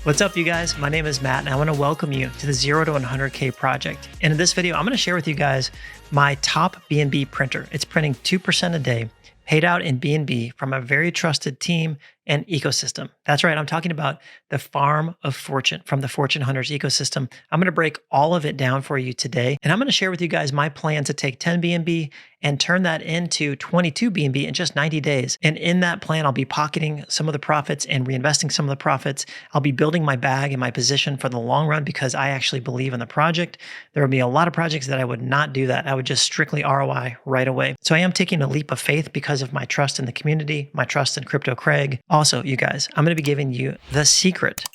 What's up, you guys? My name is Matt, and I want to welcome you to the 0 to 100K project. And in this video, I'm going to share with you guys my top BNB printer. It's printing 2% a day, paid out in BNB from a very trusted team and ecosystem. That's right, I'm talking about the Farm of Fortune from the Fortune Hunters ecosystem. I'm going to break all of it down for you today, and I'm going to share with you guys my plan to take 10 BNB and turn that into 22 BNB in just 90 days. And in that plan, I'll be pocketing some of the profits and reinvesting some of the profits. I'll be building my bag and my position for the long run because I actually believe in the project. There would be a lot of projects that I would not do that. I would just strictly ROI right away. So I am taking a leap of faith because of my trust in the community, my trust in Crypto Craig. Also, you guys, I'm going to be giving you the secret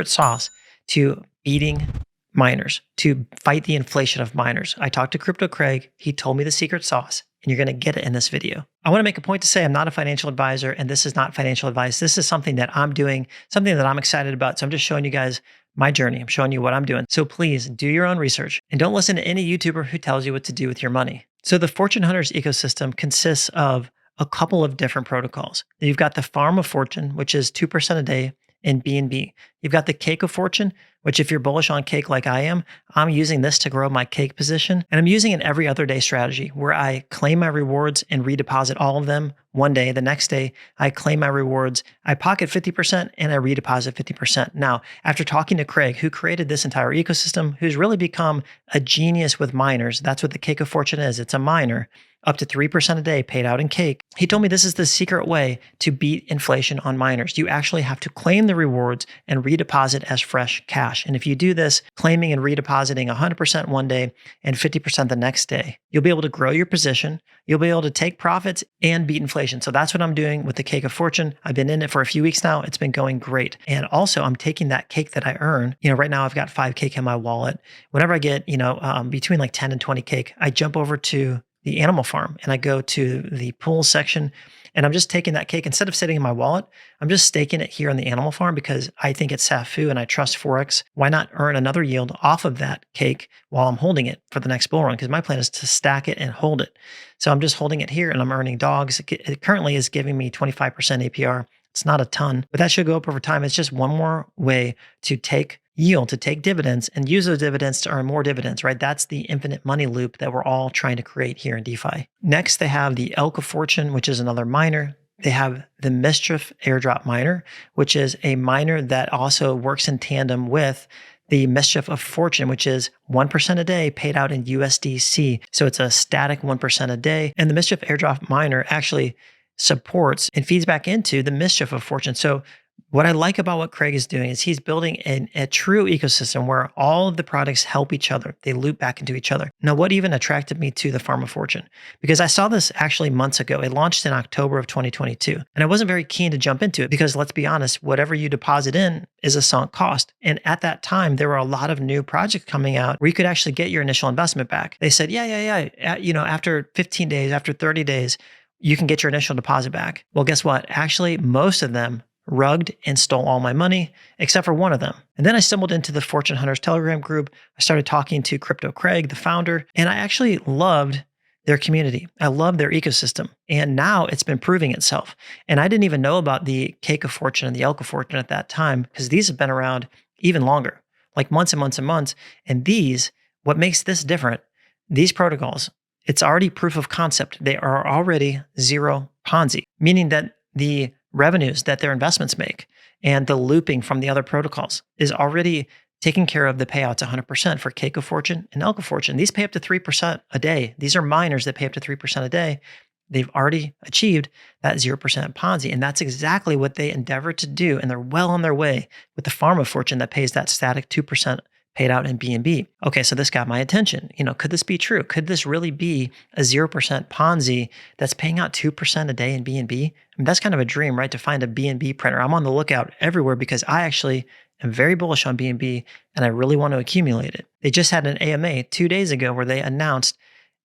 sauce to beating miners, to fight the inflation of miners. I talked to Crypto Craig. He told me the secret sauce, and you're going to get it in this video. I want to make a point to say I'm not a financial advisor, and this is not financial advice. This is something that I'm doing, something that I'm excited about. So I'm just showing you guys my journey. I'm showing you what I'm doing. So please do your own research and don't listen to any YouTuber who tells you what to do with your money. So the Fortune Hunters ecosystem consists of a couple of different protocols. You've got the Farm of Fortune, which is 2% a day in BNB. You've got the Cake of Fortune, which if you're bullish on cake like I am, I'm using this to grow my cake position. And I'm using an every other day strategy where I claim my rewards and redeposit all of them one day. The next day, I claim my rewards, I pocket 50% and I redeposit 50%. Now, after talking to Craig, who created this entire ecosystem, who's really become a genius with miners, that's what the Cake of Fortune is. It's a miner, up to 3% a day paid out in cake. He told me this is the secret way to beat inflation on miners. You actually have to claim the rewards and redeposit as fresh cash. And if you do this, claiming and redepositing 100% one day and 50% the next day, you'll be able to grow your position. You'll be able to take profits and beat inflation. So that's what I'm doing with the Cake of Fortune. I've been in it for a few weeks now. It's been going great. And also I'm taking that cake that I earn. Right now I've got 5 cake in my wallet. Whenever I get, between like 10 and 20 cake, I jump over to the animal farm and I go to the pool section and I'm just taking that cake. Instead of sitting in my wallet, I'm just staking it here on the animal farm because I think it's SAFU and I trust Forex. Why not earn another yield off of that cake while I'm holding it for the next bull run? Because my plan is to stack it and hold it. So I'm just holding it here and I'm earning dogs. It currently is giving me 25% APR. It's not a ton, but that should go up over time. It's just one more way to take yield, to take dividends and use those dividends to earn more dividends, right? That's the infinite money loop that we're all trying to create here in DeFi. Next, they have the Elk of Fortune, which is another miner. They have the Mischief airdrop miner, which is a miner that also works in tandem with the Mischief of Fortune, which is 1% a day paid out in USDC. So it's a static 1% a day. And the Mischief airdrop miner actually supports and feeds back into the Mischief of Fortune. So what I like about what Craig is doing is he's building a true ecosystem where all of the products help each other. They loop back into each other. Now, what even attracted me to the Farm of Fortune? Because I saw this actually months ago. It launched in October of 2022. And I wasn't very keen to jump into it because let's be honest, whatever you deposit in is a sunk cost. And at that time, there were a lot of new projects coming out where you could actually get your initial investment back. They said, yeah. After 15 days, after 30 days, you can get your initial deposit back. Well, guess what? Actually, most of them rugged and stole all my money, except for one of them. And then I stumbled into the Fortune Hunters Telegram group. I started talking to Crypto Craig, the founder, and I actually loved their community. I love their ecosystem. And now it's been proving itself. And I didn't even know about the Cake of Fortune and the Elk of Fortune at that time, because these have been around even longer, like months and months and months. And what makes this different, these protocols, it's already proof of concept. They are already zero PONZI, meaning that the revenues that their investments make and the looping from the other protocols is already taking care of the payouts 100% for Cake of Fortune and Elk of Fortune. These pay up to 3% a day. These are miners that pay up to 3% a day. They've already achieved that 0% PONZI. And that's exactly what they endeavor to do. And they're well on their way with the Farm of Fortune that pays that static 2% paid out in BNB. Okay, so this got my attention. Could this be true? Could this really be a 0% PONZI that's paying out 2% a day in BNB? I mean, that's kind of a dream, right? To find a BNB printer. I'm on the lookout everywhere because I actually am very bullish on BNB and I really want to accumulate it. They just had an AMA 2 days ago where they announced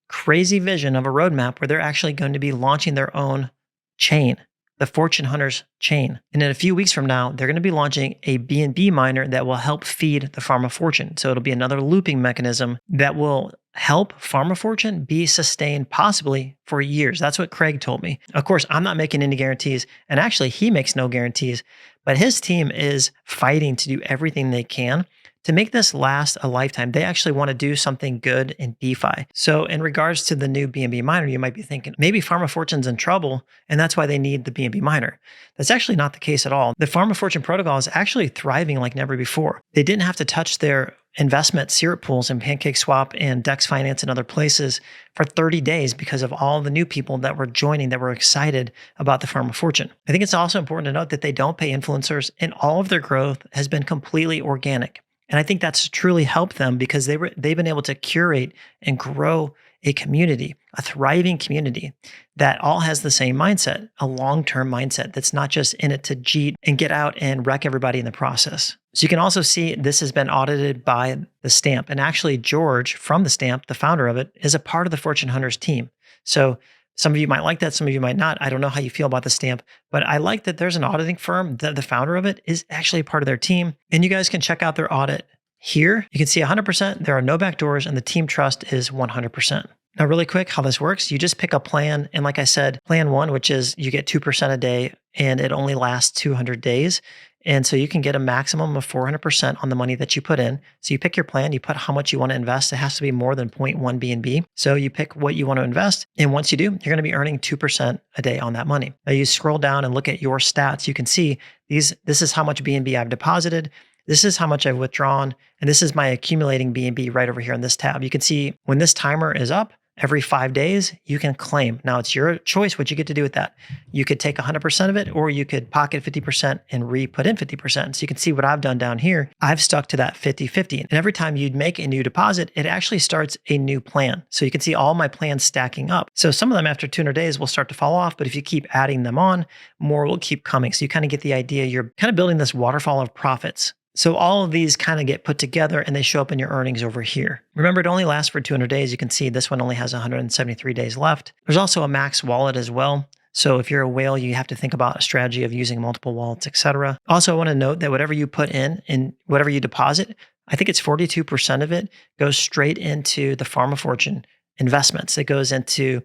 crazy vision of a roadmap where they're actually going to be launching their own chain. the Fortune Hunters chain. And in a few weeks from now, they're going to be launching a BNB miner that will help feed the Farm of Fortune. So it'll be another looping mechanism that will help Farm of Fortune be sustained possibly for years. That's what Craig told me. Of course, I'm not making any guarantees, and actually he makes no guarantees, but his team is fighting to do everything they can to make this last a lifetime. They actually want to do something good in DeFi. So in regards to the new BNB miner, you might be thinking maybe Farm of Fortune's in trouble and that's why they need the BNB miner. That's actually not the case at all. The Farm of Fortune protocol is actually thriving like never before. They didn't have to touch their investment syrup pools in PancakeSwap and Dex Finance and other places for 30 days because of all the new people that were joining that were excited about the Farm of Fortune. I think it's also important to note that they don't pay influencers and all of their growth has been completely organic. And I think that's truly helped them because they've been able to curate and grow a community, a thriving community that all has the same mindset, a long-term mindset that's not just in it to cheat and get out and wreck everybody in the process. So you can also see this has been audited by the Stamp. And actually George from the Stamp, the founder of it, is a part of the Fortune Hunters team. So some of you might like that, some of you might not. I don't know how you feel about the Stamp, but I like that there's an auditing firm that the founder of it is actually part of their team. And you guys can check out their audit here. You can see 100%, there are no backdoors, and the team trust is 100%. Now, really quick, how this works, you just pick a plan. And like I said, plan one, which is you get 2% a day, and it only lasts 200 days. And so you can get a maximum of 400% on the money that you put in. So you pick your plan, you put how much you want to invest. It has to be more than 0.1 BNB. So you pick what you want to invest. And once you do, you're going to be earning 2% a day on that money. Now you scroll down and look at your stats. You can see this is how much BNB I've deposited. This is how much I've withdrawn. And this is my accumulating BNB right over here in this tab. You can see when this timer is up, every 5 days, you can claim. Now, it's your choice what you get to do with that. You could take 100% of it, or you could pocket 50% and re-put in 50%. So you can see what I've done down here. I've stuck to that 50-50. And every time you'd make a new deposit, it actually starts a new plan. So you can see all my plans stacking up. So some of them after 200 days will start to fall off, but if you keep adding them on, more will keep coming. So you kind of get the idea. You're kind of building this waterfall of profits. So all of these kind of get put together and they show up in your earnings over here. Remember, it only lasts for 200 days. You can see this one only has 173 days left. There's also a max wallet as well. So if you're a whale, you have to think about a strategy of using multiple wallets, etc. Also, I want to note that whatever you put in and whatever you deposit, I think it's 42% of it goes straight into the Farm of Fortune investments. It goes into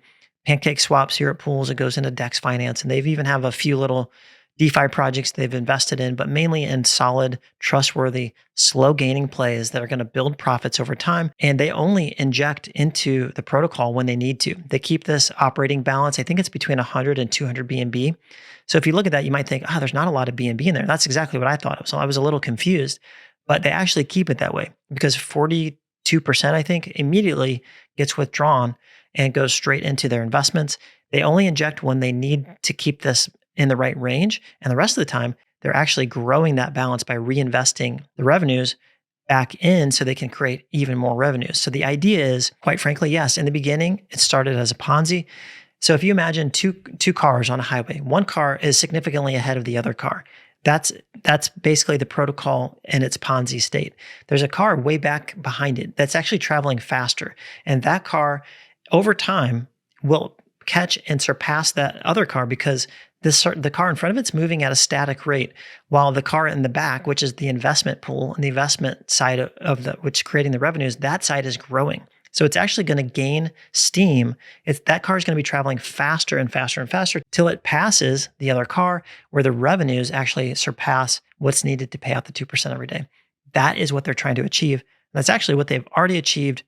PancakeSwap, syrup pools. It goes into Dex Finance. And they've even have a few little DeFi projects they've invested in, but mainly in solid, trustworthy, slow gaining plays that are going to build profits over time. And they only inject into the protocol when they need to. They keep this operating balance. I think it's between 100 and 200 BNB. So if you look at that, you might think, there's not a lot of BNB in there. That's exactly what I thought. So I was a little confused, but they actually keep it that way because 42%, I think, immediately gets withdrawn and goes straight into their investments. They only inject when they need to keep this in the right range. And the rest of the time, they're actually growing that balance by reinvesting the revenues back in so they can create even more revenues. So the idea is, quite frankly, yes, in the beginning, it started as a Ponzi. So if you imagine two cars on a highway, one car is significantly ahead of the other car. That's basically the protocol in its Ponzi state. There's a car way back behind it that's actually traveling faster. And that car, over time, will catch and surpass that other car because the car in front of it's moving at a static rate, while the car in the back, which is the investment pool and the investment side of which is creating the revenues, that side is growing. So it's actually going to gain steam. That car is going to be traveling faster and faster and faster till it passes the other car, where the revenues actually surpass what's needed to pay out the 2% every day. That is what they're trying to achieve. And that's actually what they've already achieved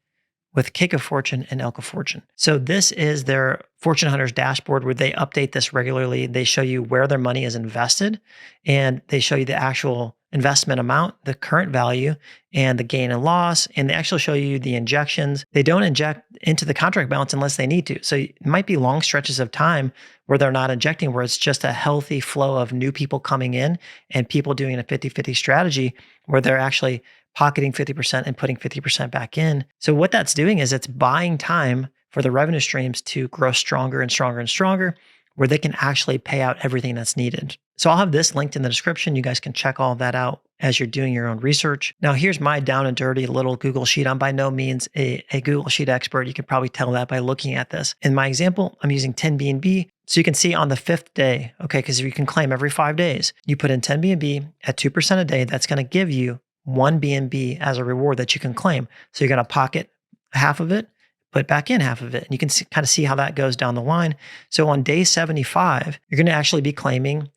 with Cake of Fortune and Elk of Fortune. So this is their Fortune Hunters dashboard where they update this regularly. They show you where their money is invested and they show you the actual investment amount, the current value, and the gain and loss. And they actually show you the injections. They don't inject into the contract balance unless they need to. So it might be long stretches of time where they're not injecting, where it's just a healthy flow of new people coming in and people doing a 50-50 strategy where they're actually pocketing 50% and putting 50% back in. So what that's doing is it's buying time for the revenue streams to grow stronger and stronger and stronger, where they can actually pay out everything that's needed. So I'll have this linked in the description. You guys can check all of that out as you're doing your own research. Now, here's my down and dirty little Google Sheet. I'm by no means a Google Sheet expert. You could probably tell that by looking at this. In my example, I'm using 10 BNB. So you can see on the 5th day, okay, because you can claim every 5 days, you put in 10 BNB at 2% a day. That's going to give you 1 BNB as a reward that you can claim. So you're going to pocket half of it, put back in half of it. And you can kind of see how that goes down the line. So on day 75, you're going to actually be claiming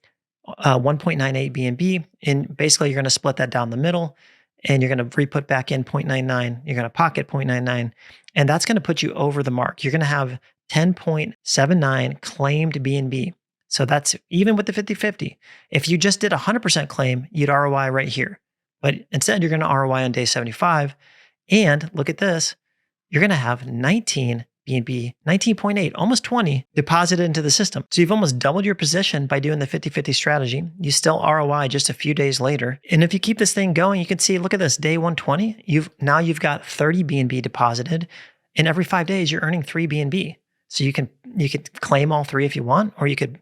1.98 BNB. And basically, you're going to split that down the middle and you're going to re-put back in 0.99. You're going to pocket 0.99. And that's going to put you over the mark. You're going to have 10.79 claimed BNB. So that's even with the 50-50. If you just did 100% claim, you'd ROI right here. But instead, you're going to ROI on day 75. And look at this. You're going to have 19 BNB, 19.8, almost 20 deposited into the system. So you've almost doubled your position by doing the 50-50 strategy. You still ROI just a few days later. And if you keep this thing going, you can see, look at this, day 120, you've got 30 BNB deposited. And every 5 days, you're earning 3 BNB. So you could claim all 3 if you want, or you could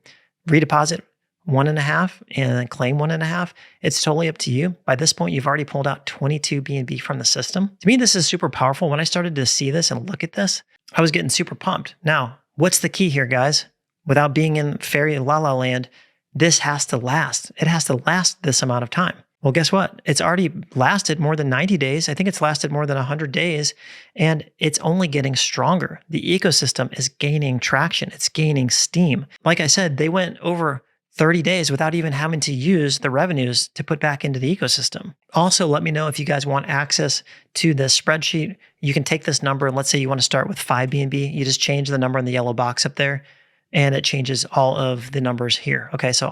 redeposit 1.5 and then claim 1.5. It's totally up to you. By this point, you've already pulled out 22 BNB from the system. To me, this is super powerful. When I started to see this and look at this, I was getting super pumped. Now, what's the key here, guys? Without being in fairy la la land, this has to last. It has to last this amount of time. Well, guess what? It's already lasted more than 90 days. I think it's lasted more than 100 days, and it's only getting stronger. The ecosystem is gaining traction. It's gaining steam. Like I said, they went over 30 days without even having to use the revenues to put back into the ecosystem. Also, let me know if you guys want access to this spreadsheet. You can take this number, and let's say you want to start with 5 BNB. You just change the number in the yellow box up there, and it changes all of the numbers here. Okay, so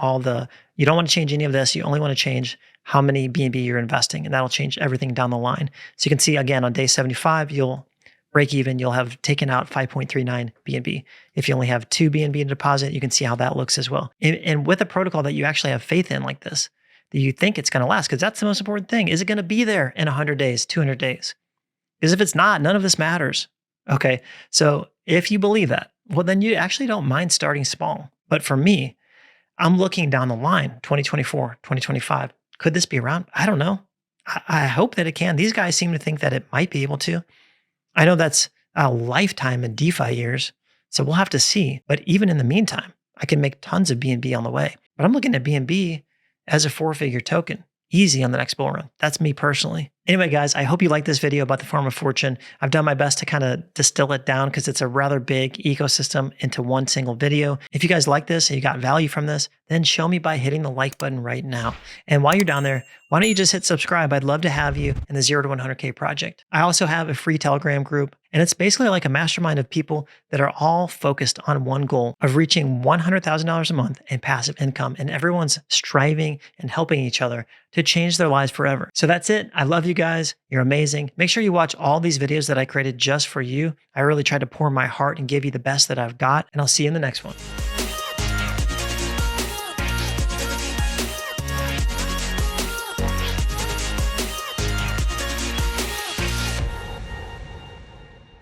you don't want to change any of this. You only want to change how many BNB you're investing, and that'll change everything down the line. So you can see, again, on day 75, you'll break even, you'll have taken out 5.39 BNB. If you only have 2 BNB in deposit, you can see how that looks as well. And with a protocol that you actually have faith in like this, that you think it's going to last, because that's the most important thing. Is it going to be there in 100 days, 200 days? Because if it's not, none of this matters. Okay, so if you believe that, well, then you actually don't mind starting small. But for me, I'm looking down the line, 2024, 2025. Could this be around? I don't know. I hope that it can. These guys seem to think that it might be able to. I know that's a lifetime in DeFi years, so we'll have to see. But even in the meantime, I can make tons of BNB on the way. But I'm looking at BNB as a 4-figure token, easy on the next bull run. That's me personally. Anyway, guys, I hope you liked this video about the Farm of Fortune. I've done my best to kind of distill it down because it's a rather big ecosystem into one single video. If you guys like this and you got value from this, then show me by hitting the like button right now. And while you're down there, why don't you just hit subscribe? I'd love to have you in the 0 to 100K project. I also have a free Telegram group, and it's basically like a mastermind of people that are all focused on one goal of reaching $100,000 a month in passive income. And everyone's striving and helping each other to change their lives forever. So that's it. I love you guys. You're amazing. Make sure you watch all these videos that I created just for you. I really tried to pour my heart and give you the best that I've got, and I'll see you in the next one.